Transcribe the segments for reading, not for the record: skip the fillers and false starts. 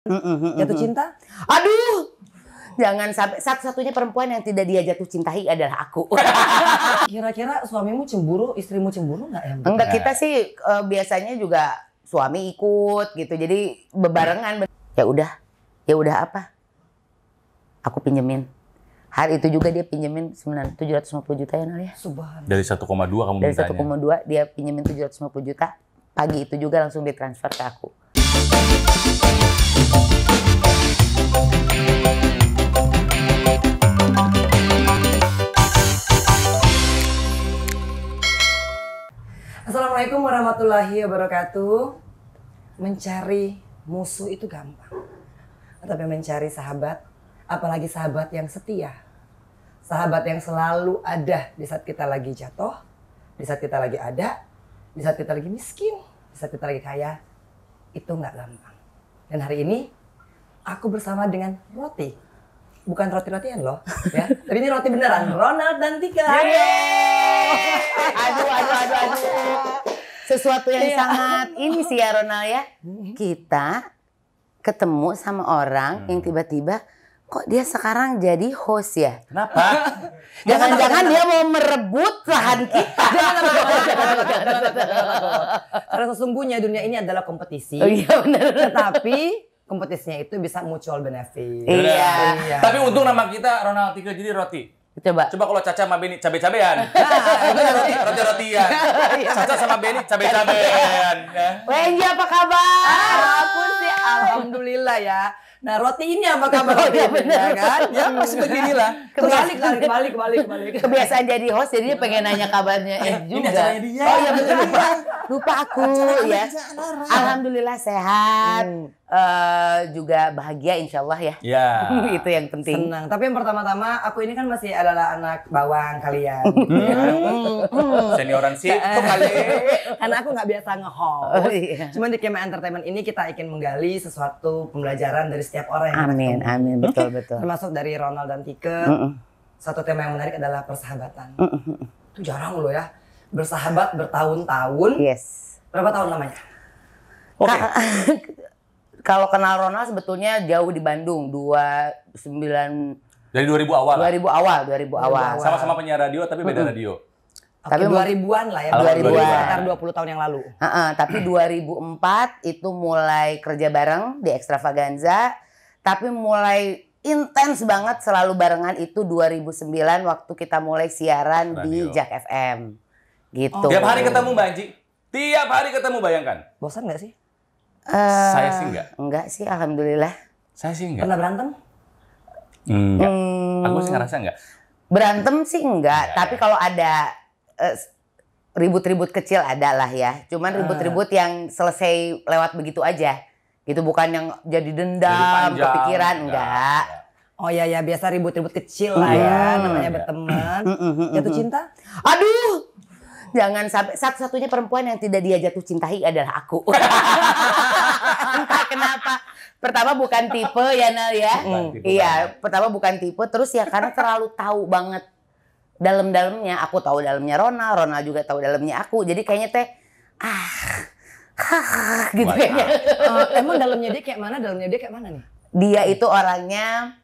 Jatuh cinta? Aduh, jangan sampai. Satu-satunya perempuan yang tidak dia jatuh cintai adalah aku. Kira-kira suamimu cemburu, istrimu cemburu nggak ya? Enggak, kita sih biasanya juga suami ikut gitu. Jadi bebarengan. Ya udah apa? Aku pinjemin. Hari itu juga dia pinjemin 750 juta ya Nal ya. Subhanallah. Dari 1,2 kamu Dari mintanya? 1,2 dia pinjemin 750 juta. Pagi itu juga langsung ditransfer ke aku. Assalamualaikum warahmatullahi wabarakatuh. Mencari musuh itu gampang. Tapi mencari sahabat, apalagi sahabat yang setia. Sahabat yang selalu ada di saat kita lagi jatuh, di saat kita lagi ada, di saat kita lagi miskin, di saat kita lagi kaya. Itu nggak gampang. Dan hari ini aku bersama dengan Roti. Bukan roti-rotian loh, ya. Tapi ini roti beneran. Ronald dan Tika. Aduh. Sesuatu yang sangat ini sih ya Ronald ya. Kita ketemu sama orang yang tiba-tiba kok dia sekarang jadi host ya? Kenapa? Jangan-jangan dia mau merebut lahan kita. Karena sesungguhnya dunia ini adalah kompetisi. Oh iya benar. Tetapi kompetisinya itu bisa mutual benefit. Iya. Tapi untung nama kita Ronald Tika jadi Roti. Coba. Coba kalau Caca sama Beni cabe-cabean. Roti-rotian. Caca sama Beni cabe-cabean. Wendy apa kabar? Aku sih alhamdulillah ya. Nah Roti ini apa kabar? Iya benar kan? Ya masih beginilah. Kebalik. Kebiasaan jadi host jadi dia pengen nanya kabarnya Ini juga. acaranya dia. Oh iya betul lupa aku ya. Alhamdulillah sehat. Juga bahagia insya Allah ya. Ya. Itu yang penting. Senang. Tapi yang pertama-tama aku ini kan masih adalah anak bawang kalian. Senioran sih tuh kali. Karena aku nggak biasa nge-host. Oh, iya. Cuman di Kema Entertainment ini kita ingin menggali sesuatu pembelajaran dari setiap orang yang kita ketemu. Amin betul. Termasuk dari Ronald dan Tika. Satu tema yang menarik adalah persahabatan. Itu jarang loh ya. Bersahabat bertahun-tahun. Yes. Berapa tahun lamanya? Oke. Kalau kenal Ronald sebetulnya jauh di Bandung 29 Dari 2000 awal. 2000 awal. Sama-sama penyiar radio tapi beda radio. Tapi Tapi 2000-an lah ya. 2000-an. Sekitar 20 tahun yang lalu. Tapi 2004 itu mulai kerja bareng di Extravaganza. Tapi mulai intens banget selalu barengan itu 2009 waktu kita mulai siaran di Radio. Jak FM. Gitu. Tiap hari ketemu Mbak Anji. Tiap hari ketemu, bayangkan. Bosan nggak sih? Saya sih enggak. Enggak sih, alhamdulillah. Saya sih enggak. Pernah berantem? Enggak. Aku sih ngerasa enggak. Berantem sih enggak, Enggak, tapi ya. kalau ada ribut-ribut kecil ada lah ya. Cuman ribut-ribut yang selesai lewat begitu aja. Gitu, bukan yang jadi dendam, Jadi panjang. kepikiran, enggak. Oh ya biasa ribut-ribut kecil lah ya, namanya berteman. Jatuh cinta? Aduh, jangan sampai. Satu-satunya perempuan yang tidak dia jatuh cintai adalah aku. Entah kenapa. Pertama bukan tipe ya Nal ya. Tipe Iya, pertama bukan tipe. Terus ya karena terlalu tahu banget dalam-dalamnya. Aku tahu dalamnya Ronald juga tahu dalamnya aku. Jadi kayaknya teh gitu kayaknya. Emang dalamnya dia kayak mana? Nih? Dia itu orangnya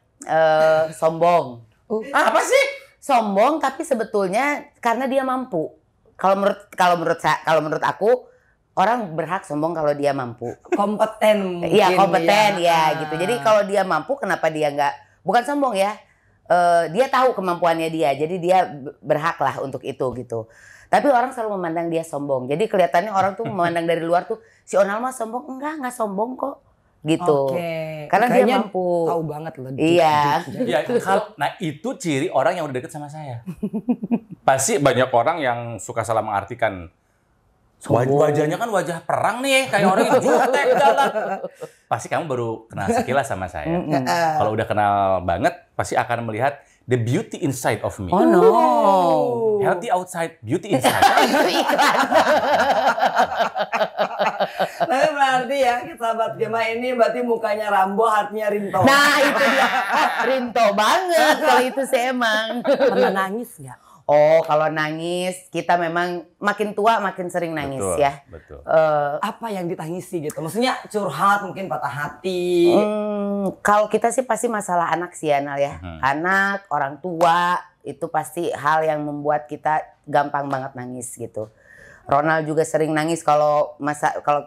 sombong. Apa sih? Sombong tapi sebetulnya karena dia mampu. Kalau menurut aku orang berhak sombong kalau dia mampu. Kompeten mungkin. Iya kompeten ya. ya gitu. Jadi kalau dia mampu kenapa dia nggak? Bukan sombong ya. Dia tahu kemampuannya dia. Jadi dia berhak lah untuk itu gitu. Tapi orang selalu memandang dia sombong. Jadi kelihatannya orang tuh memandang dari luar tuh si Onal mah sombong. Enggak sombong kok. Gitu. Oke. Karena dia Kayaknya mampu. Tahu banget loh. Iya. Ya, nah itu ciri orang yang udah deket sama saya. Pasti banyak orang yang suka salah mengartikan. Wajahnya kan wajah perang nih, kayak orang yang jutek galak. Pasti kamu baru kenal sekilas sama saya. Kalau udah kenal banget, pasti akan melihat the beauty inside of me. Oh no. Healthy outside, beauty inside. Itu iklan. Tapi berarti ya, sahabat Gema ini berarti mukanya Rambo, hatinya Rinto. Nah itu dia. Rinto banget kalau itu sih emang. Pernah nangis nggak? Oh, kalau nangis kita memang makin tua makin sering nangis Betul, ya. Betul. Apa yang ditangisi gitu? Maksudnya curhat, mungkin patah hati. Kalau kita sih pasti masalah anak sih ya, Nal ya. Anak, orang tua itu pasti hal yang membuat kita gampang banget nangis gitu. Ronald juga sering nangis kalau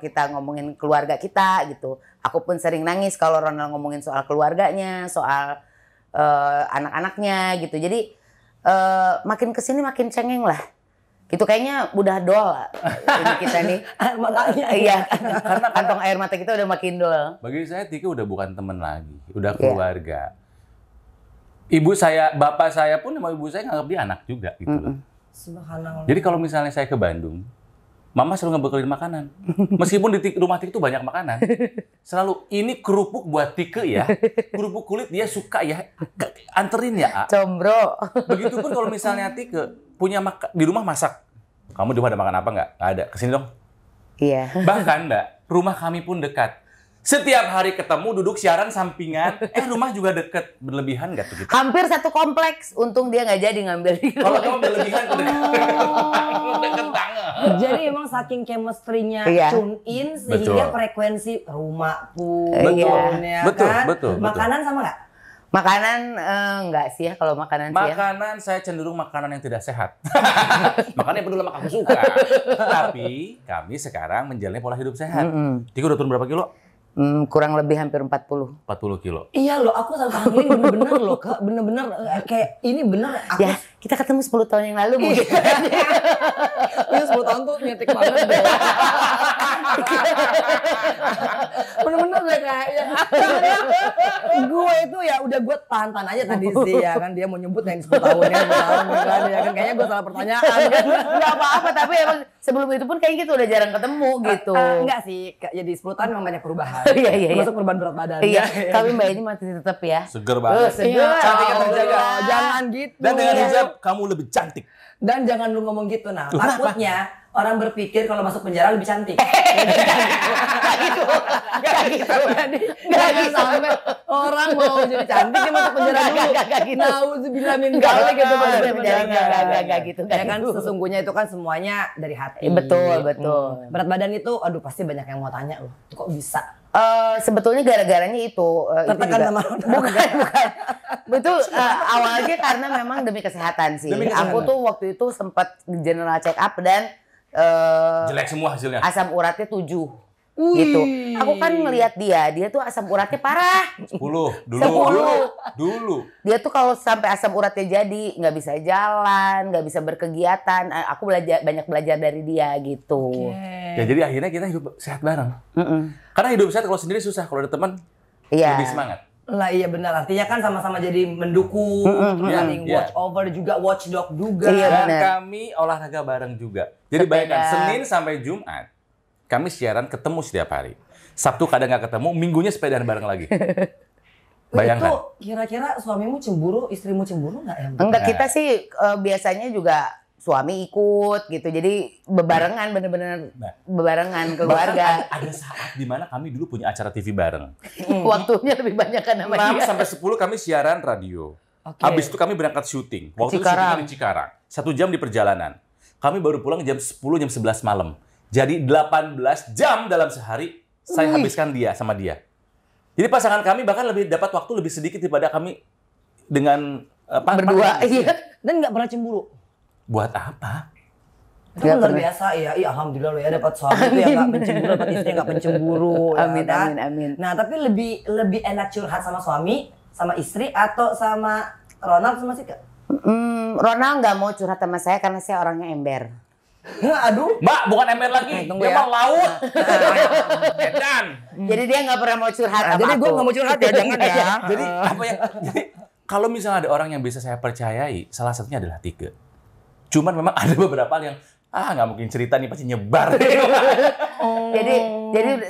kita ngomongin keluarga kita gitu. Aku pun sering nangis kalau Ronald ngomongin soal keluarganya, soal anak-anaknya gitu. Jadi makin kesini makin cengeng lah. Gitu kayaknya udah dol ini kita nih. Makanya Iya, karena kantong air mata kita udah makin dol. Bagi saya Tika udah bukan teman lagi, udah keluarga. Ibu saya, bapak saya pun sama ibu saya nganggap dia anak juga gitu loh. Subhanallah. Jadi kalau misalnya saya ke Bandung, Mama selalu ngebekelin makanan. Meskipun di rumah Tike tuh banyak makanan. Selalu, ini kerupuk buat Tike ya. Kerupuk kulit dia suka ya. Anterin ya, A. Combro. Begitupun kalau misalnya Tike punya di rumah masak. Kamu di rumah ada makan apa nggak? Nggak ada. Kesini dong. Iya. Bahkan Mbak, rumah kami pun dekat. Setiap hari ketemu duduk siaran sampingan. Rumah juga deket. Berlebihan nggak tuh gitu? Hampir satu kompleks. Untung dia nggak jadi ngambil. Kalau kamu berlebihan tuh deket banget. Jadi emang saking chemistry-nya Iya. tune in sehingga Betul. frekuensi rumah pun Betul. ya Betul, kan? betul. Makanan sama nggak? Makanan enggak sih ya kalau makanan sih ya. Makanan saya cenderung makanan yang tidak sehat. Makanya peduli sama aku suka. Tapi kami sekarang menjalani pola hidup sehat. Tiko udah turun berapa kilo? Kurang lebih hampir 40. 40 kilo. Iya loh, aku sama Kang Lin bener-bener loh, Kak. Bener-bener kayak ini bener. Aku Ya, kita ketemu 10 tahun yang lalu mungkin. Iya 10 tahun tuh nyetik banget deh. Bener-bener deh kayaknya. Gue itu ya udah gue tahan-tahan aja tadi sih ya kan. Dia mau nyebut yang 10 tahun ya, 10 tahun ya kan. Ya kan kayaknya gue salah pertanyaan kan. Enggak apa-apa, tapi emang sebelum itu pun kayak gitu udah jarang ketemu gitu. Enggak sih, jadi 10 tahun memang banyak perubahan. Iya, iya, iya. Termasuk perubahan berat badan. Iya, tapi Mbak ini masih tetap ya. Seger banget. Seger. Cantiknya terjaga. Jangan gitu. Dan dengan hijab kamu lebih cantik. Dan jangan lu ngomong gitu, nah. Takutnya orang berpikir kalau masuk penjara lebih cantik. Gak gitu. Gak gitu. Jangan sampai orang mau jadi cantik dia masuk penjara dulu. Gak gitu. Nauzubillah min dzalik gitu masuk penjara. Gak gitu. Ya kan sesungguhnya itu kan semuanya dari hati. Betul, betul. Berat badan itu aduh pasti banyak yang mau tanya loh. Itu kok bisa? Sebetulnya gara-garanya itu Tertekan juga. sama Ronald. Bukan. Itu awalnya karena memang demi kesehatan sih. Demi kesehatan. Aku tuh waktu itu sempat general check up dan Jelek semua hasilnya. asam uratnya 7 gitu. Aku kan ngelihat dia tuh asam uratnya parah. 10 dulu. 10. Dulu. Dia tuh kalau sampai asam uratnya jadi nggak bisa jalan, nggak bisa berkegiatan. Aku banyak belajar dari dia gitu. Ya jadi akhirnya kita hidup sehat bareng. Karena hidup sehat kalau sendiri susah, kalau ada teman Iya. lebih semangat. Lah iya benar, artinya kan sama-sama jadi mendukung, saling Iya. watch over juga, watchdog juga. Iya, Dan benar. kami olahraga bareng juga. Jadi Sepeda. bayangkan Senin sampai Jumat kami siaran ketemu setiap hari. Sabtu kadang nggak ketemu, minggunya sepedaan bareng lagi. Bayangkan. Itu kira-kira suamimu cemburu, istrimu cemburu nggak ya? Enggak, kita sih biasanya juga suami ikut gitu. Jadi bebarengan, bener-bener Nah. bebarengan keluarga. Ada saat di mana kami dulu punya acara TV bareng. Waktunya lebih banyak kan sama 6 dia. sampai 10 kami siaran radio. Oke. Habis itu kami berangkat syuting. Waktu itu Cikarang. syutingnya di Cikarang. 1 jam di perjalanan. Kami baru pulang jam 10, jam 11 malam. Jadi 18 jam dalam sehari saya habiskan sama dia. Jadi pasangan kami bahkan lebih dapat waktu lebih sedikit daripada kami dengan Berdua, iya. Dan nggak pernah cemburu. Buat apa? Itu kan luar biasa ya. Iya alhamdulillah lo ya dapat suami itu yang nggak pencemburu, dapat istri yang nggak pencemburu. ya Amin, kan? amin, amin. Nah tapi lebih enak curhat sama suami, sama istri atau sama Ronald sama Sika? Ronald nggak mau curhat sama saya karena saya orangnya ember. Aduh. Mbak, bukan ember lagi. Tunggu Dia ya. mah laut. Edan. Jadi dia nggak pernah mau curhat sama Jadi aku. gue nggak mau curhat ya, jangan ya. Jadi apa ya? Jadi kalau misalnya ada orang yang bisa saya percayai, salah satunya adalah Tike. Cuman memang ada beberapa hal yang nggak mungkin cerita nih pasti nyebar. Jadi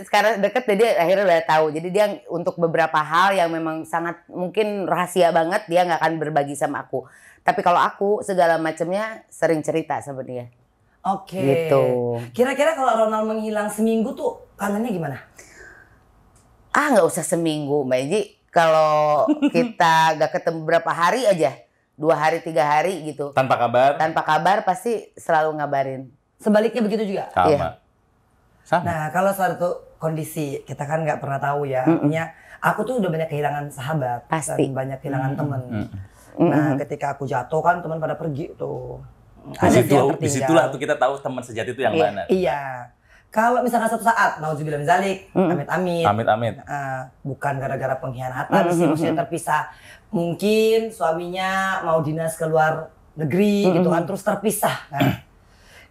sekarang deket jadi akhirnya udah tahu. Jadi dia untuk beberapa hal yang memang sangat mungkin rahasia banget dia nggak akan berbagi sama aku. Tapi kalau aku segala macamnya sering cerita sama dia. Oke. Gitu. Kira-kira kalau Ronald menghilang seminggu tuh kangennya gimana? Nggak usah seminggu Mbak Eji. Kalau kita nggak ketemu berapa hari aja, 2 hari 3 hari gitu. Tanpa kabar. Tanpa kabar pasti selalu ngabarin. Sebaliknya begitu juga? Sama. Iya. Sama. Nah, kalau suatu kondisi, kita kan nggak pernah tahu ya. Artinya, aku tuh udah banyak kehilangan sahabat. Pasti. Dan banyak kehilangan temen. Nah, ketika aku jatuh kan teman pada pergi tuh. Ada sih yang tertinggal. Disitulah tuh kita tahu teman sejati itu yang Iya. mana. Iya. Kalau misalkan suatu saat, nauzubillah min zalik, amit-amit. Amit-amit. Bukan gara-gara pengkhianatan sih, maksudnya terpisah. Mungkin suaminya mau dinas ke luar negeri gitu kan, terus terpisah. Nah,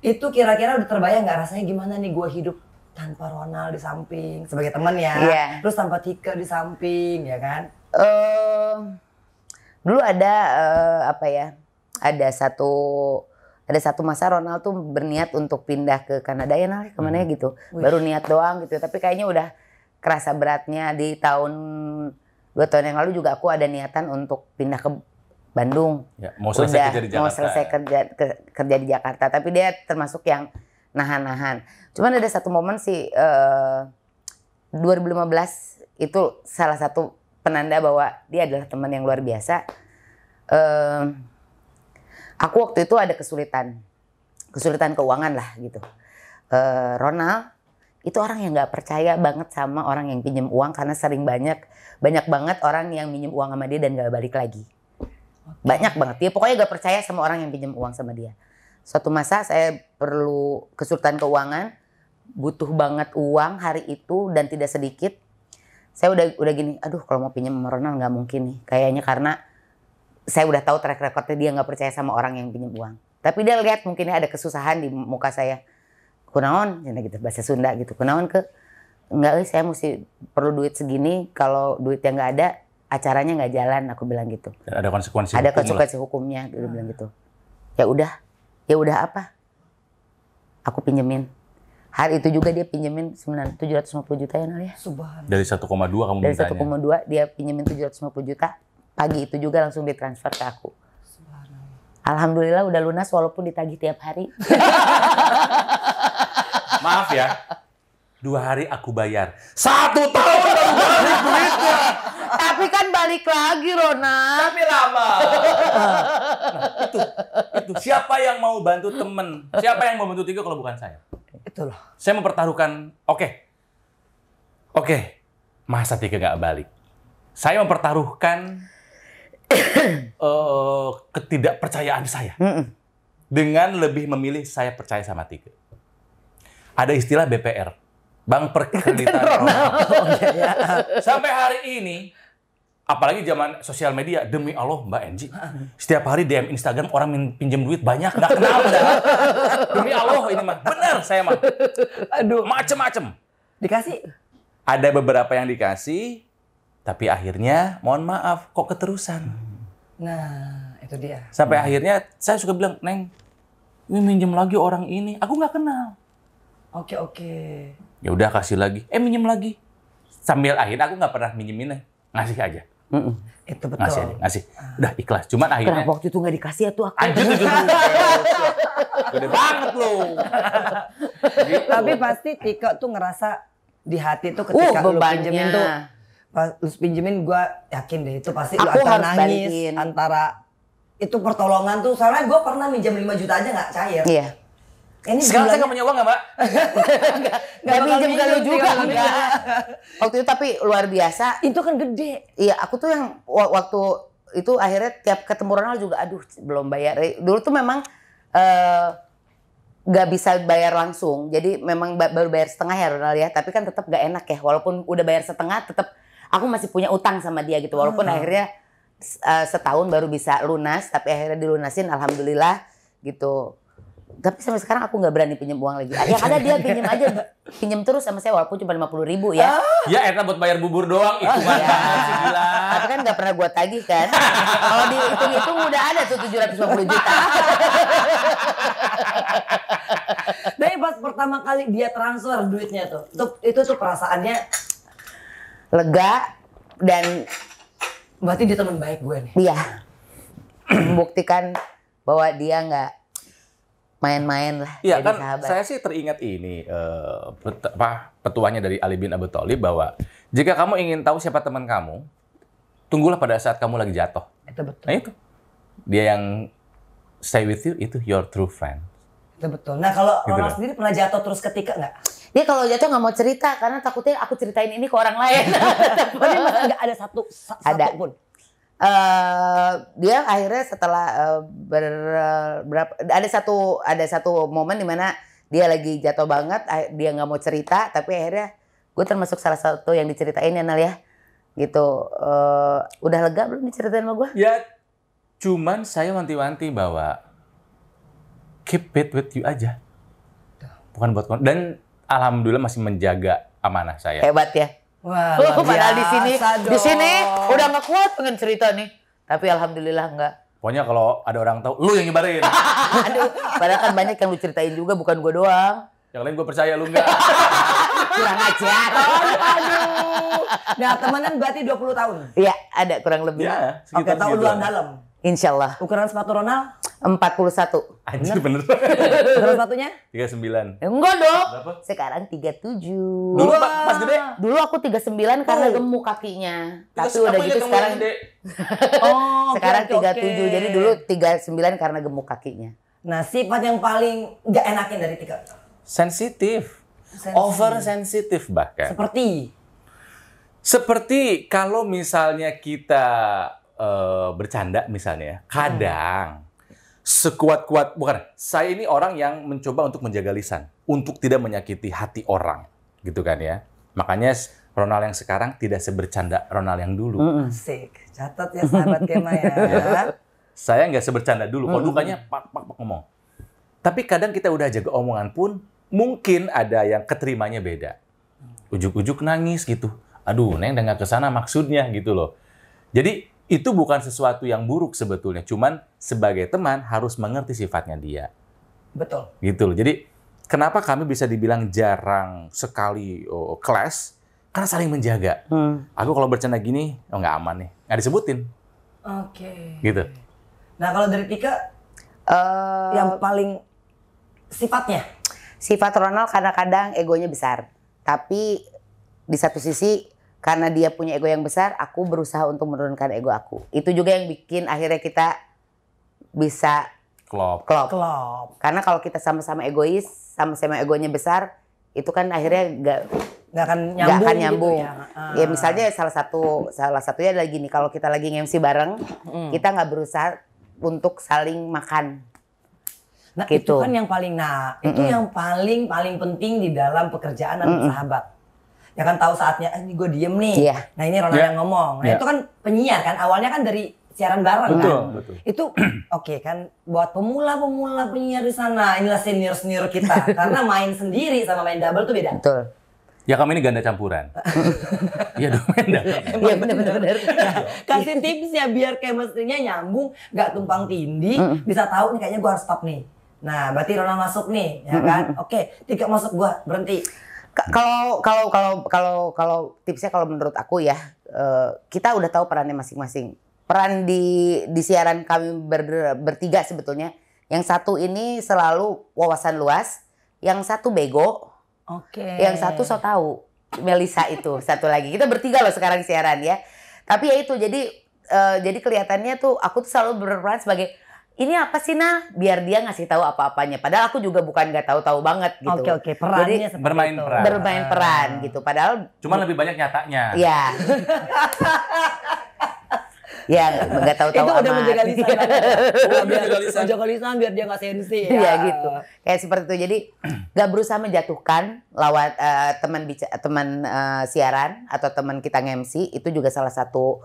itu kira-kira udah terbayang nggak rasanya gimana nih gue hidup tanpa Ronald di samping sebagai teman ya, Iya. terus tanpa Tika di samping ya kan? Dulu ada apa ya? Ada satu masa Ronald tuh berniat untuk pindah ke Kanada ya Nal, kemana ya gitu. Baru niat doang gitu, tapi kayaknya udah kerasa beratnya. Di 2 tahun yang lalu juga aku ada niatan untuk pindah ke Bandung. Ya, mau selesai kerja di Jakarta. Mau selesai kerja di Jakarta, tapi dia termasuk yang nahan-nahan. Cuman ada satu momen sih 2015 itu salah satu penanda bahwa dia adalah teman yang luar biasa. Aku waktu itu ada kesulitan keuangan lah gitu. Ronald itu orang yang nggak percaya banget sama orang yang pinjam uang karena banyak banget orang yang pinjam uang sama dia dan nggak balik lagi. Banyak banget. Dia pokoknya nggak percaya sama orang yang pinjam uang sama dia. Suatu masa saya perlu kesulitan keuangan, butuh banget uang hari itu dan tidak sedikit. Saya udah gini, aduh kalau mau pinjam sama Ronald nggak mungkin nih. Kayaknya karena saya udah tahu track recordnya dia nggak percaya sama orang yang pinjam uang. Tapi dia lihat mungkinnya ada kesusahan di muka saya. Kunaon, gitu bahasa Sunda gitu. Kunaon enggak, saya mesti perlu duit segini. Kalau duitnya nggak ada, acaranya nggak jalan. Aku bilang gitu. Dan ada konsekuensi. Ada konsekuensi hukumnya, dia bilang gitu. Ya udah apa? Aku pinjemin. Hari itu juga dia pinjemin 750 juta ya Nal ya. Subhanallah. Dari 1,2 kamu Dari mintanya. 1,2 dia pinjemin 750 juta. Pagi itu juga langsung ditransfer ke aku. Alhamdulillah udah lunas walaupun ditagih tiap hari. Maaf ya. 2 hari aku bayar. 1 tahun baru balik duitnya. Tapi kan balik lagi Ronald. Tapi lama. Nah, itu siapa yang mau bantu temen? Siapa yang mau bantu Tiga kalau bukan saya? Itu loh. Saya mempertaruhkan, oke. Masa Tiga nggak balik? Saya mempertaruhkan ketidakpercayaan saya dengan lebih memilih saya percaya sama Tiga. Ada istilah BPR, Bank Perkreditan Ronald. Sampai hari ini, apalagi zaman sosial media, demi Allah Mbak Enji, setiap hari DM Instagram orang pinjam duit banyak, nggak kenal dah. Demi Allah ini mah, benar saya mah. Aduh. Macem-macem. Dikasih? Ada beberapa yang dikasih, tapi akhirnya mohon maaf kok keterusan. Nah, itu dia. Sampai akhirnya saya suka bilang, Neng, ini minjem lagi orang ini, aku nggak kenal. Oke. Ya udah kasih lagi, minjem lagi. Sambil akhirnya aku nggak pernah minjemin, ngasih aja. Itu betul. Ngasih. Udah ikhlas. Cuman akhirnya. Kenapa waktu itu nggak dikasih ya tuh aku? Anjir tuh gede banget loh. Gitu. Tapi pasti Tika tuh ngerasa di hati tuh ketika lu pinjemin tuh, pas lu pinjemin gue yakin deh itu pasti lu Aku antara harus nangis, balikin. antara itu pertolongan tuh. Soalnya gue pernah minjem 5 juta aja nggak cair. Iya. Ini Sekarang saya nggak punya uang nggak Mbak? Nggak minjem ke lu juga Tika. enggak. Waktu itu tapi luar biasa. Itu kan gede. Iya, aku tuh yang waktu itu akhirnya tiap ketemu Ronald juga, aduh belum bayar. Dulu tuh memang nggak bisa bayar langsung. Jadi memang baru bayar setengah ya Ronald ya. Tapi kan tetap nggak enak ya. Walaupun udah bayar setengah, tetap aku masih punya utang sama dia gitu. Walaupun akhirnya setahun baru bisa lunas, tapi akhirnya dilunasin, alhamdulillah gitu. Tapi sampai sekarang aku nggak berani pinjam uang lagi. Yang ada dia pinjam terus sama saya walaupun cuma 50.000 ya. Ya enak buat bayar bubur doang, itu mah sih gila. Tapi kan nggak pernah gua tagih kan. Kalau dihitung-hitung udah ada tuh 750 juta. Dari pas pertama kali dia transfer duitnya tuh, itu tuh perasaannya Lega dan berarti dia teman baik gue nih. dia membuktikan bahwa dia nggak main-main lah. Iya jadi kan, sahabat. saya sih teringat ini petuahnya dari Ali bin Abi Thalib bahwa jika kamu ingin tahu siapa teman kamu, tunggulah pada saat kamu lagi jatuh. Itu betul. Nah itu, Dia yang stay with you, itu your true friend. Itu betul. Nah kalau Gitu Ronald loh. sendiri pernah jatuh terus ketika nggak? Dia kalau jatuh nggak mau cerita karena takutnya aku ceritain ini ke orang lain. Tapi masih nggak ada satu Ada. pun. Dia akhirnya setelah ada satu momen di mana dia lagi jatuh banget, dia nggak mau cerita, tapi akhirnya gue termasuk salah satu yang diceritain ya Nal ya, gitu. Udah lega belum diceritain sama gue? Ya, cuman saya wanti-wanti bahwa keep it with you aja. Bukan buat dan alhamdulillah masih menjaga amanah saya. Hebat ya. Wah, Padahal di dong. sini udah nggak kuat pengen cerita nih, tapi alhamdulillah enggak. Pokoknya kalau ada orang tahu, lu yang nyebarin. Aduh, padahal kan banyak yang lu ceritain juga, bukan gue doang. Yang lain gue percaya, lu enggak. Kurang ajar. Aduh. Nah temenan berarti 20 tahun. Iya, ada kurang lebih. Ya, Oke, sekitar tahu segitu. luar dalam. Insya Allah. Ukuran sepatu Ronald? 41. Anjir bener. Ukuran sepatunya? 39. Enggak dong. Berapa? Sekarang 37. Dulu pas gede. Dulu aku 39 karena gemuk kakinya. Tapi Aku udah ingat gitu kamu sekarang yang gede. Oh, sekarang oke, oke, 37. oke. Jadi dulu 39 karena gemuk kakinya. Nah sifat yang paling nggak enakin dari Tika? Sensitif. Sensitif. Over sensitif bahkan. Seperti kalau misalnya kita bercanda misalnya, kadang sekuat-kuat, bukan, saya ini orang yang mencoba untuk menjaga lisan, untuk tidak menyakiti hati orang, gitu kan ya. Makanya Ronald yang sekarang tidak sebercanda Ronald yang dulu. Asik. Catat ya sahabat Kema ya. Saya nggak sebercanda dulu, kalau dukanya pak ngomong. Tapi kadang kita udah jaga omongan pun, mungkin ada yang keterimanya beda. Ujuk-ujuk nangis gitu. Aduh, Neng udah nggak kesana maksudnya gitu loh. Jadi itu bukan sesuatu yang buruk sebetulnya. Cuman sebagai teman harus mengerti sifatnya dia. Betul. Gitu loh. Jadi kenapa kami bisa dibilang jarang sekali clash? Karena saling menjaga. Aku kalau bercanda gini, nggak aman nih. Nggak disebutin. Oke. Gitu. Nah kalau dari Tika, yang paling sifatnya? Sifat Ronald kadang-kadang egonya besar. Tapi di satu sisi karena dia punya ego yang besar, aku berusaha untuk menurunkan ego aku. Itu juga yang bikin akhirnya kita bisa Klop. klop. Karena Karena kalau kita sama-sama egois, sama-sama egonya besar, itu kan akhirnya nggak akan nggak nyambung. akan nyambung. Gitu ya. Ya misalnya salah satunya adalah gini, kalau kita lagi MC bareng, kita nggak berusaha untuk saling makan. Nah Gitu. itu kan yang paling, itu yang paling penting di dalam pekerjaan dan sahabat. Ya kan tahu saatnya, ini gue diem nih. Iya. Nah ini Ronald Iya. yang ngomong. Nah Iya. itu kan penyiar kan, awalnya kan dari siaran bareng Betul, kan. betul. Itu oke kan buat pemula penyiar di sana. Inilah senior kita. Karena main sendiri sama main double tuh beda. Betul. Ya kami ini ganda campuran. Iya dong, ganda. Iya benar-benar. Kasih tipsnya biar chemistry-nya nyambung, nggak tumpang tindih, bisa tahu nih kayaknya gue harus stop nih. Nah, berarti Ronald masuk nih, ya kan? Oke, Tika masuk gua berhenti. Kalau tipsnya kalau menurut aku ya, kita udah tahu perannya masing-masing. Peran di siaran kami bertiga sebetulnya. Yang satu ini selalu wawasan luas, yang satu bego, Oke. yang satu so tahu. Melisa itu satu lagi. Kita bertiga loh sekarang siaran ya. Tapi ya itu jadi kelihatannya tuh aku tuh selalu berperan sebagai ini apa sih Nah? Biar dia ngasih tahu apa-apanya. Padahal aku juga bukan nggak tahu-tahu banget gitu. Oke, perannya Jadi seperti bermain itu. peran. bermain peran gitu. Padahal Cuma lebih banyak nyatanya. ya. Ya nggak tahu-tahu Itu amat. udah menjaga lisan banget. Oh, biar menjaga lisan. menjaga lisan biar dia nggak sensi. Iya gitu. Kayak seperti itu. Jadi nggak berusaha menjatuhkan lawan teman siaran atau teman kita nge-MC, itu juga salah satu.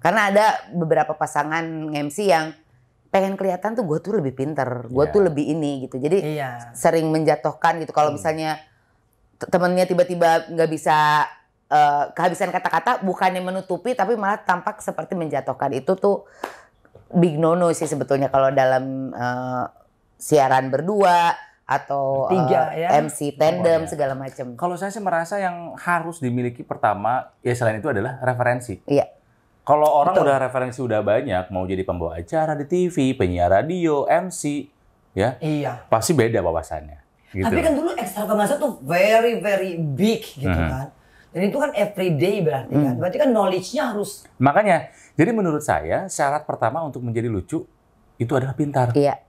Karena ada beberapa pasangan nge-MC yang pengen kelihatan tuh gue tuh lebih pinter, gue Iya. tuh lebih ini gitu. Jadi Iya. sering menjatuhkan gitu. Kalau misalnya temennya tiba-tiba nggak bisa kehabisan kata-kata, bukannya menutupi tapi malah tampak seperti menjatuhkan. Itu tuh big no-no sih sebetulnya kalau dalam siaran berdua atau Bertiga, ya. MC tandem Oh, iya. segala macam. Kalau saya sih merasa yang harus dimiliki pertama, ya selain itu adalah referensi. Iya. Kalau orang Betul. udah referensi udah banyak, mau jadi pembawa acara di TV, penyiar radio, MC, ya Iya. pasti beda wawasannya. Gitu. Tapi kan dulu Extravaganza tuh very big gitu kan. Dan itu kan everyday berarti kan. Berarti kan knowledge-nya harus Makanya, jadi menurut saya syarat pertama untuk menjadi lucu, itu adalah pintar. Iya.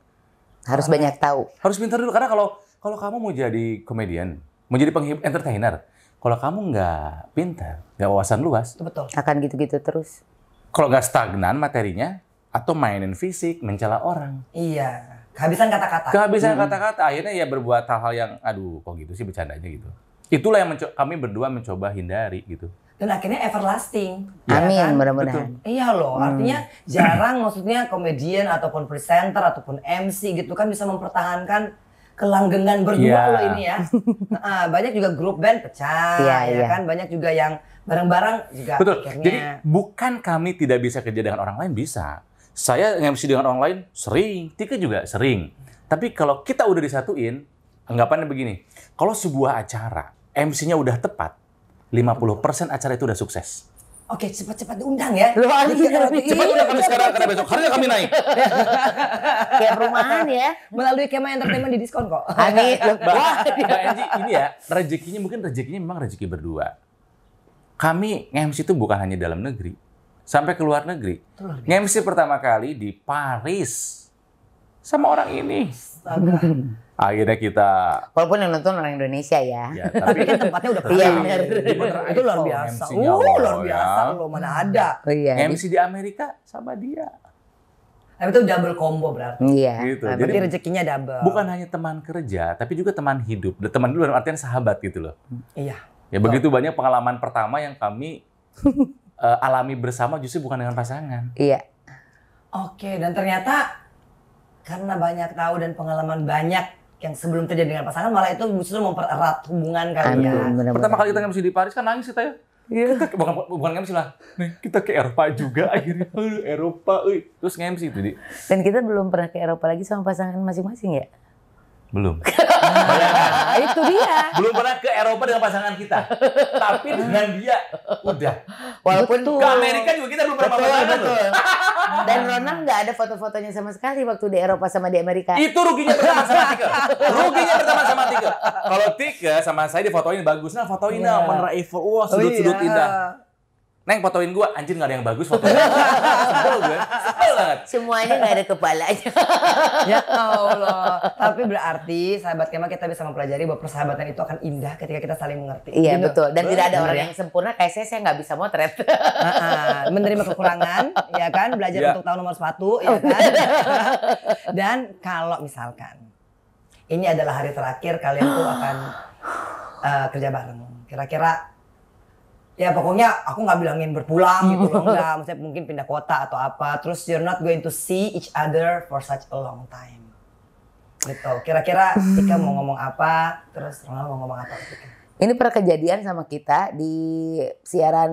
Harus banyak tahu. Harus pintar dulu, karena kalau kamu mau jadi komedian, mau jadi entertainer, kalau kamu nggak pintar, nggak wawasan luas, Itu betul. Akan gitu-gitu terus. kalau nggak stagnan materinya, atau mainin fisik, mencela orang. Iya. Kehabisan kata-kata. Kehabisan kata-kata, akhirnya ya berbuat hal-hal yang, aduh kok gitu sih bercandanya gitu. Itulah yang kami berdua mencoba hindari gitu. Dan akhirnya everlasting. ya Amin, kan? mudah-mudahan. Iya loh, artinya jarang maksudnya komedian ataupun presenter ataupun MC gitu kan bisa mempertahankan kelanggengan berdua Iya. loh ini ya. Banyak juga grup band pecah, Iya, ya iya. kan. Banyak juga yang bareng-bareng juga Betul. akhirnya. Jadi bukan kami tidak bisa kerja dengan orang lain, bisa. Saya MC dengan orang lain sering, Tika juga sering. Tapi kalau kita udah disatuin, anggapannya begini. Kalau sebuah acara MC-nya udah tepat, 50% acara itu udah sukses. Oke, cepat-cepat diundang ya. Loh, iya. Cepat udah kami sekarang, karena besok harinya kami naik. Kayak perumahan ya. Melalui Kema Entertainment di diskon kok. Amin. Wah. Mbak Enji, ini ya, rezekinya memang rezeki berdua. Kami nge-MC itu bukan hanya dalam negeri, sampai ke luar negeri. Nge-MC pertama kali di Paris sama orang ini. Akhirnya kita, Walaupun yang nonton orang Indonesia ya. ya, Tapi tapi kan tempatnya udah Iya, pernah. benar. Di Bundaran Itu luar Eiffel biasa. MC-nya loh, Luar biasa ya. loh, mana ada. Oh iya. MC di Amerika sama dia. Tapi itu double combo berarti. Iya. Gitu. Nah, Jadi berarti rezekinya double. bukan hanya teman kerja, tapi juga teman hidup. Dan teman dulu dalam artian sahabat gitu loh. Iya. Ya begitu banyak pengalaman pertama yang kami alami bersama justru bukan dengan pasangan. Iya. Oke, dan ternyata karena banyak tahu dan pengalaman banyak yang sebelum terjadi dengan pasangan, malah itu justru mempererat hubungan kalian. Amin. Benar-benar. Pertama kali kita nge-MC di Paris kan nangis kita ya. Kita bukan nge-MC lah. Nih, kita ke Eropa juga akhirnya. Eropa, terus nge-MC itu, Di. Dan kita belum pernah ke Eropa lagi sama pasangan masing-masing ya? Belum. Nah, itu dia. Belum pernah ke Eropa dengan pasangan kita. Tapi dengan dia udah. Walaupun Ke Amerika juga kita belum pernah betul, pasangan. betul. Dan Ronald nggak ada foto-fotonya sama sekali waktu di Eropa sama di Amerika. Itu ruginya pertama sama Tika. Ruginya pertama sama Tika. Kalau Tika sama saya difotoin bagus. Nah, fotoin Iya. Menara Eiffel. Wah, sudut-sudut indah. Neng, fotoin gua. Anjir, nggak ada yang bagus fotonya. Sebel gue. Sebel banget. Semuanya nggak ada kepalanya. Ya Allah. Tapi berarti sahabat Kema kita bisa mempelajari bahwa persahabatan itu akan indah ketika kita saling mengerti. Iya Gitu. betul. Dan tidak ada Bener orang ya? yang sempurna. Kayak saya nggak bisa motret. Menerima kekurangan, ya kan, belajar Ya. untuk tahu nomor sepatu, ya kan. Dan kalau misalkan ini adalah hari terakhir kalian tuh akan kerja bareng, kira-kira, ya pokoknya aku nggak bilangin berpulang gitu loh, enggak, maksudnya mungkin pindah kota atau apa, terus you're not going to see each other for such a long time. Gitu. Kira-kira Tika mau ngomong apa, terus Ronald mau ngomong apa Tika? Ini pernah kejadian sama kita di siaran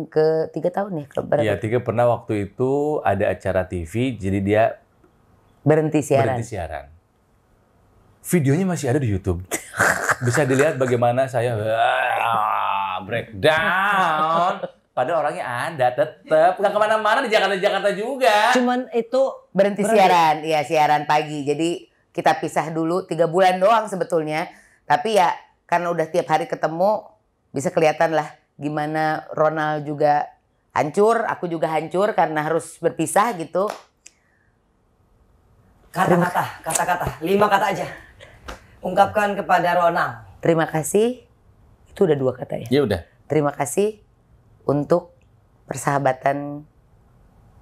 ke 3 tahun ya? Iya, Tika pernah waktu itu ada acara TV, jadi dia Berhenti siaran. berhenti siaran. Videonya masih ada di YouTube. Bisa dilihat bagaimana saya breakdown. Padahal orangnya ada tetap. Nggak kemana-mana di Jakarta juga. Cuman itu Berhenti siaran, iya siaran pagi. Jadi kita pisah dulu 3 bulan doang sebetulnya. Tapi ya karena udah tiap hari ketemu, bisa kelihatan lah gimana Ronald juga hancur, aku juga hancur karena harus berpisah gitu. Kata-kata, 5 kata aja. Ungkapkan kepada Ronald. Terima kasih. Itu udah 2 kata ya. Ya udah, Terima kasih untuk persahabatan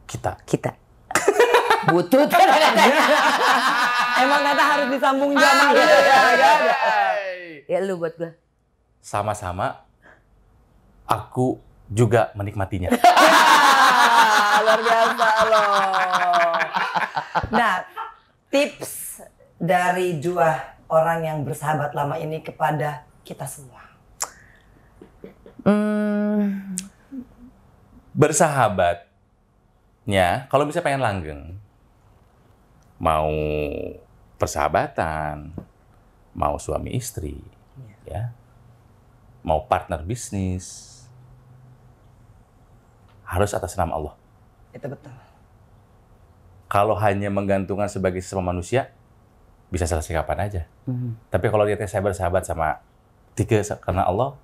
kita. kita. Butut kata-katanya. Emang kata harus disambung zaman gitu ya. Ya lu buat gue. Sama-sama aku juga menikmatinya. Luar biasa loh. Nah, tips dari 2 orang yang bersahabat lama ini kepada kita semua. Bersahabatnya, kalau bisa pengen langgeng, mau persahabatan, mau suami istri, ya, mau partner bisnis, harus atas nama Allah. Itu betul. Kalau hanya menggantungkan sebagai sesama manusia, bisa selesai kapan aja. Tapi kalau lihatnya saya bersahabat sama Tika karena Allah,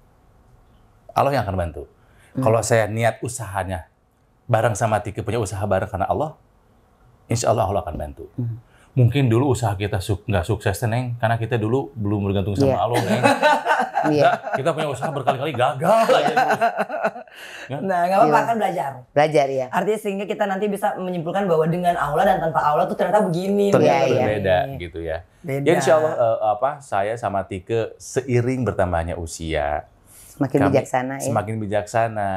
Allah yang akan bantu. Kalau saya niat usahanya bareng sama Tika, punya usaha bareng karena Allah, insya Allah Allah akan bantu. Mungkin dulu usaha kita nggak sukses, Neng, karena kita dulu belum bergantung sama Allah, Neng. Kita punya usaha berkali-kali gagal aja. Nah, nggak apa-apa, kan belajar. Belajar ya. Artinya sehingga kita nanti bisa menyimpulkan bahwa dengan Allah dan tanpa Allah tuh ternyata begini. Ternyata Iya, iya. berbeda gitu ya. Beda. Ya insya Allah saya sama Tike seiring bertambahnya usia, Semakin kami bijaksana ya. semakin bijaksana,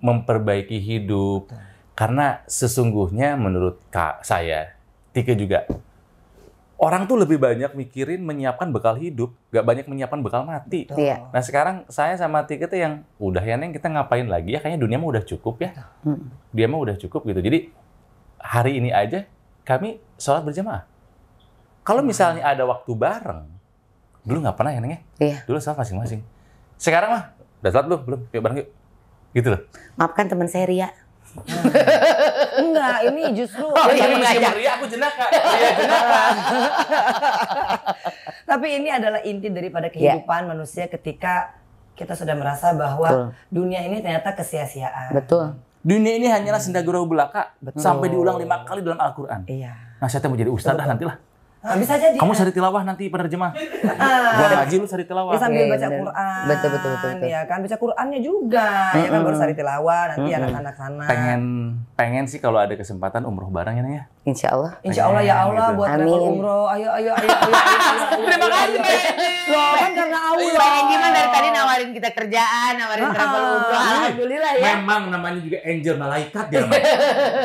memperbaiki hidup. Karena sesungguhnya menurut saya, Tike juga, orang tuh lebih banyak mikirin menyiapkan bekal hidup, gak banyak menyiapkan bekal mati. Iya. Nah sekarang saya sama Tike tuh yang udah ya Neng, kita ngapain lagi ya, kayaknya dunia mah udah cukup ya. Dia mah udah cukup gitu. Jadi hari ini aja kami sholat berjamaah. Kalau misalnya ada waktu bareng, dulu nggak pernah ya Neng ya? Iya. Dulu sholat masing-masing. Sekarang mah, udah sholat belum? Belum, yuk bareng yuk. Gitu loh. Maafkan teman saya Ria. Enggak, ini justru Ria, aku jenaka. Iya, jenaka. tapi ini adalah inti daripada kehidupan manusia ketika kita sudah merasa bahwa dunia ini ternyata kesia-siaan. Betul. Dunia ini hanyalah senda gurau belaka sampai diulang 5 kali dalam Al-Quran. Iya. Nah, saya mau jadi ustaz dah nantilah. Nah, bisa jadi. Kamu sari tilawah nanti penerjemah. Gua ngaji, lu sari tilawah. Ya, sambil Iya, baca bener. Quran. Betul. Ya kan, baca Qurannya juga. Ya kan, baru sari tilawah nanti anak-anak sana. Pengen sih kalau ada kesempatan umroh bareng ya Neng ya. Insya Allah. Insya Allah ya Allah Gitu. buat Amin. travel umroh. Ayo. Terima kasih, Loh, kan karena Allah. Bang Enggi mah dari tadi nawarin kita kerjaan, nawarin travel umroh. Alhamdulillah ya. Memang namanya juga angel malaikat dia.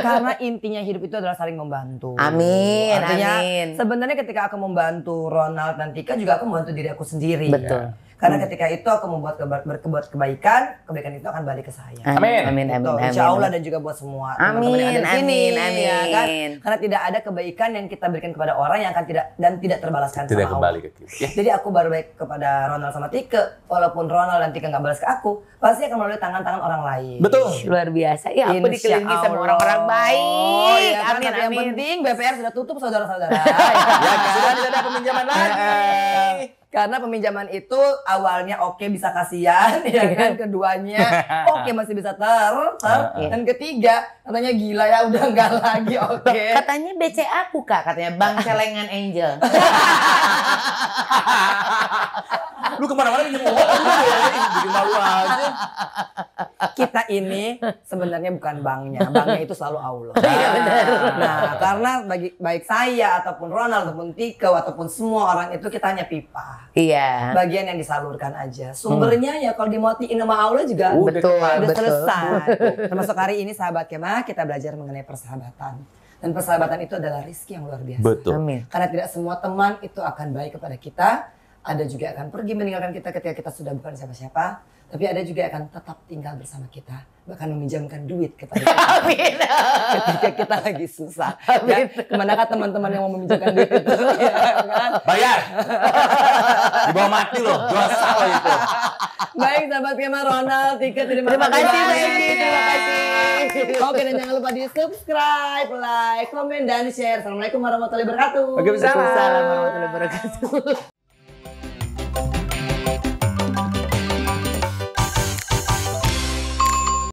Karena intinya hidup itu adalah saling membantu. Amin, Artinya amin. sebenarnya ketika aku membantu Ronald dan Tika juga aku membantu diri aku sendiri. Betul. Karena ketika itu aku membuat berbuat kebaikan itu akan balik ke saya. Amin. Amin. Gitu, Insya Allah dan juga buat semua teman-teman yang ada di sini. Amin. Ya kan? Karena tidak ada kebaikan yang kita berikan kepada orang yang akan tidak terbalaskan Tidak sama kembali Allah. ke kita. Ya. Jadi aku baru baik kepada Ronald sama Tika, walaupun Ronald dan Tika nggak balas ke aku, pasti akan melalui tangan-tangan orang lain. Betul. Luar biasa. Ya aku Insya dikelilingi sama Allah. orang-orang baik. Ya kan? Amin, Tapi yang amin. penting BPR sudah tutup saudara-saudara. Ya, sudah tidak ada peminjaman lagi. Karena peminjaman itu awalnya oke bisa kasihan, ya kan, keduanya oke masih bisa dan ketiga katanya gila ya udah enggak lagi oke. Katanya BCA Kak, katanya Bang Celengan Angel. Lu kemana-mana pinjam uang bikin malu aja. Kita ini sebenarnya bukan banknya itu selalu Allah. Iya, benar. Nah, karena baik saya ataupun Ronald ataupun Tika ataupun semua orang itu kita hanya pipa. Iya. Bagian yang disalurkan aja. Sumbernya ya kalau dimatiin sama Allah juga Betul, udah betul. selesai. Termasuk hari ini sahabat Kemah kita belajar mengenai persahabatan. Dan persahabatan itu adalah rezeki yang luar biasa. Betul. Amin. Karena tidak semua teman itu akan baik kepada kita. Ada juga akan pergi meninggalkan kita ketika kita sudah bukan siapa-siapa. Tapi ada juga akan tetap tinggal bersama kita. Bahkan meminjamkan duit kepada kita. Amin. Ketika kita lagi susah. Ya, kemanakah teman-teman yang mau meminjamkan duit itu? Ya, kan? Bayar. Di bawah mati loh. Dosa loh itu. Baik sahabat Kemah, Ronald, Tika, terima Terima kasih, banyak. Mbak Enggi. Terima kasih. Oke, dan jangan lupa di subscribe, like, komen, dan share. Assalamualaikum warahmatullahi wabarakatuh. Waalaikumsalam. Waalaikumsalam warahmatullahi wabarakatuh.